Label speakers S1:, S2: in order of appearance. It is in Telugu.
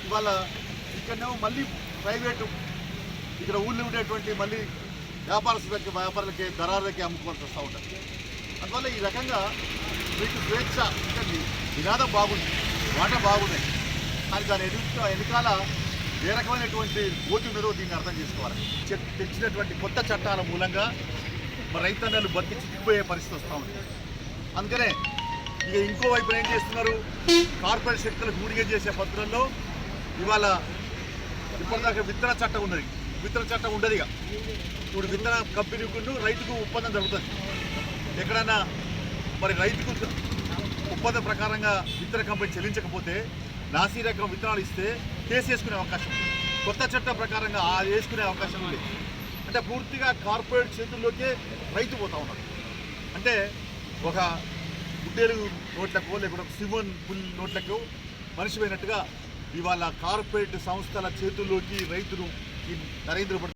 S1: ఇవాళ ఇక్కడనేమో మళ్ళీ ప్రైవేటు ఇక్కడ ఊళ్ళో ఉండేటువంటి మళ్ళీ వ్యాపారులకి దళారులకి అమ్ముకోవాల్సి వస్తూ ఉంటుంది. అందువల్ల ఈ రకంగా మీకు స్వేచ్ఛ అంటే నినాదం బాగుంది, మాట బాగున్నాయి, కానీ దాని వెనుకాల ఏ రకమైనటువంటి పోటీ ఉన్నదో దీన్ని అర్థం చేసుకోవాలి. తెచ్చినటువంటి కొత్త చట్టాల మూలంగా మరి రైతన్నలు బతికి చిక్కిపోయే పరిస్థితి వస్తూ ఉంది. అందుకనే ఇక ఇంకోవైపు ఏం చేస్తున్నారు, కార్పొరేట్ శక్తులకు ఊడిగ చేసే పద్ధతుల్లో ఇవాళ ఇప్పటిదాకా విత్తన చట్టం ఉన్నది, విత్తన చట్టం ఉండదు. ఇక ఇప్పుడు విత్తన కంపెనీకు రైతుకు ఒప్పందం జరుగుతుంది. ఎక్కడైనా మరి రైతుకు ఒప్పందం ప్రకారంగా విత్తన కంపెనీ చెల్లించకపోతే నాసీ రకం విత్తనాలు ఇస్తే కేసు వేసుకునే అవకాశం ఉంది. కొత్త చట్టం ప్రకారంగా వేసుకునే అవకాశం ఉంది. అంటే పూర్తిగా కార్పొరేట్ చేతుల్లోకే రైతు పోతా ఉన్నాడు. అంటే ఒక గుడ్డేలు నోట్లకు లేకపోతే ఒక సిమోన్ పుల్ నోట్లకు మనిషి పోయినట్టుగా ఇవాళ కార్పొరేట్ సంస్థల చేతుల్లోకి రైతులు ఈ నరేంద్ర